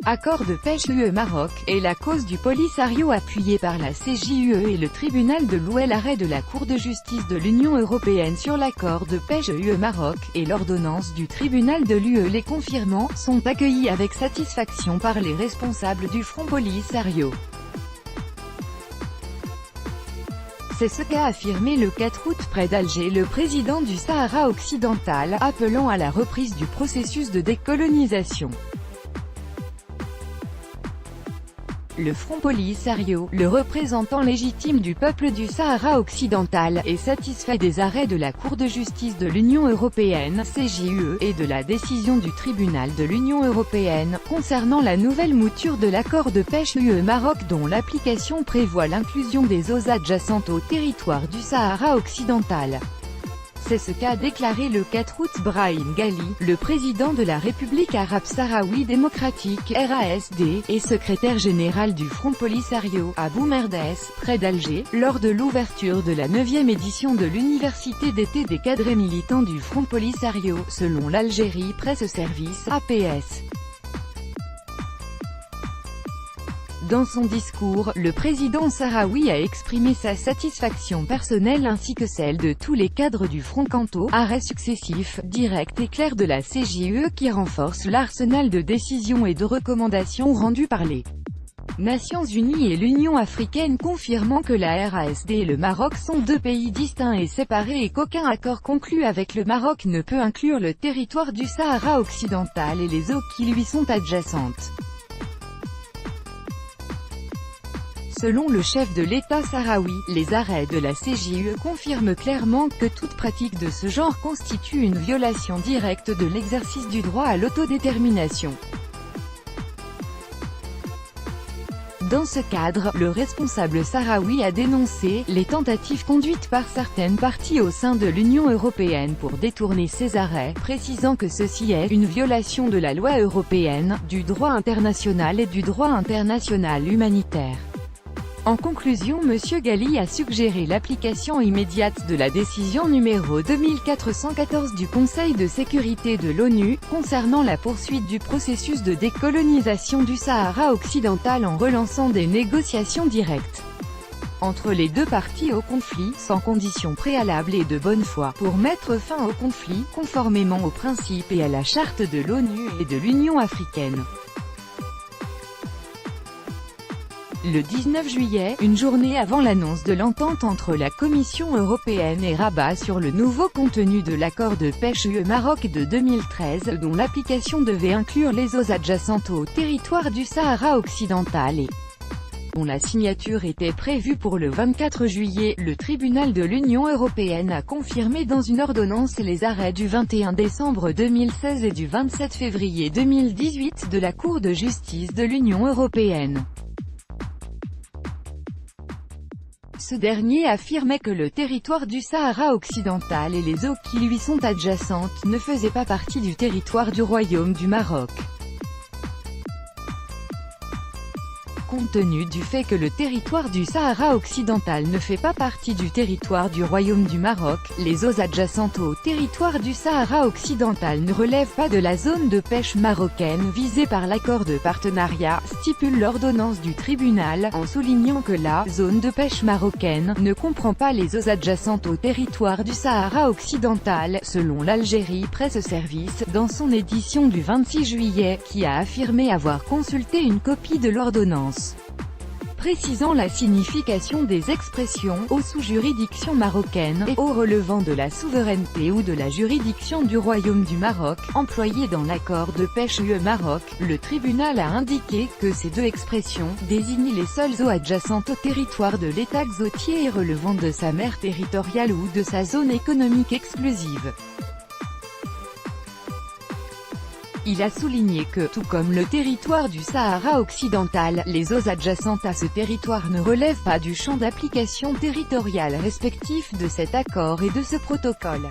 Accord de pêche UE-Maroc, est la cause du Polisario appuyé par la CJUE et le tribunal de l'UE. L'arrêt de la Cour de justice de l'Union européenne sur l'accord de pêche UE-Maroc, et l'ordonnance du tribunal de l'UE les confirmant, sont accueillis avec satisfaction par les responsables du Front Polisario. C'est ce qu'a affirmé le 4 août près d'Alger le président du Sahara occidental, appelant à la reprise du processus de décolonisation. Le Front Polisario, le représentant légitime du peuple du Sahara occidental, est satisfait des arrêts de la Cour de justice de l'Union européenne (CJUE) et de la décision du tribunal de l'Union européenne, concernant la nouvelle mouture de l'accord de pêche UE-Maroc dont l'application prévoit l'inclusion des eaux adjacentes au territoire du Sahara occidental. C'est ce qu'a déclaré le 4 août Brahim Ghali, le président de la République arabe sahraoui démocratique (RASD) et secrétaire général du Front Polisario, à Boumerdès, près d'Alger, lors de l'ouverture de la 9e édition de l'Université d'été des cadres militants du Front Polisario, selon l'Algérie Presse Service (APS). Dans son discours, le président sahraoui a exprimé sa satisfaction personnelle ainsi que celle de tous les cadres du Front quant aux arrêts successifs, directs et clairs de la CJUE qui renforcent l'arsenal de décisions et de recommandations rendues par les Nations Unies et l'Union africaine, confirmant que la RASD et le Maroc sont deux pays distincts et séparés et qu'aucun accord conclu avec le Maroc ne peut inclure le territoire du Sahara occidental et les eaux qui lui sont adjacentes. Selon le chef de l'État sahraoui, les arrêts de la CJUE confirment clairement que toute pratique de ce genre constitue une violation directe de l'exercice du droit à l'autodétermination. Dans ce cadre, le responsable sahraoui a dénoncé les tentatives conduites par certaines parties au sein de l'Union européenne pour détourner ces arrêts, précisant que ceci est une violation de la loi européenne, du droit international et du droit international humanitaire. En conclusion, M. Ghali a suggéré l'application immédiate de la décision numéro 2414 du Conseil de sécurité de l'ONU, concernant la poursuite du processus de décolonisation du Sahara occidental en relançant des négociations directes entre les deux parties au conflit, sans conditions préalables et de bonne foi, pour mettre fin au conflit, conformément aux principes et à la charte de l'ONU et de l'Union africaine. Le 19 juillet, une journée avant l'annonce de l'entente entre la Commission européenne et Rabat sur le nouveau contenu de l'accord de pêche UE-Maroc de 2013, dont l'application devait inclure les eaux adjacentes au territoire du Sahara occidental et dont la signature était prévue pour le 24 juillet, le tribunal de l'Union européenne a confirmé dans une ordonnance les arrêts du 21 décembre 2016 et du 27 février 2018 de la Cour de justice de l'Union européenne. Ce dernier affirmait que le territoire du Sahara occidental et les eaux qui lui sont adjacentes ne faisaient pas partie du territoire du Royaume du Maroc. Compte tenu du fait que le territoire du Sahara occidental ne fait pas partie du territoire du Royaume du Maroc, les eaux adjacentes au territoire du Sahara occidental ne relèvent pas de la zone de pêche marocaine visée par l'accord de partenariat, stipule l'ordonnance du tribunal, en soulignant que la zone de pêche marocaine ne comprend pas les eaux adjacentes au territoire du Sahara occidental, selon l'Algérie Presse Service, dans son édition du 26 juillet, qui a affirmé avoir consulté une copie de l'ordonnance précisant la signification des expressions « eaux sous juridiction marocaine » et « eaux relevant de la souveraineté ou de la juridiction du Royaume du Maroc » employées dans l'accord de pêche UE-Maroc. Le tribunal a indiqué que ces deux expressions désignent les seules eaux adjacentes au territoire de l'État xotier et relevant de sa mer territoriale ou de sa zone économique exclusive. Il a souligné que, tout comme le territoire du Sahara occidental, les eaux adjacentes à ce territoire ne relèvent pas du champ d'application territorial respectif de cet accord et de ce protocole.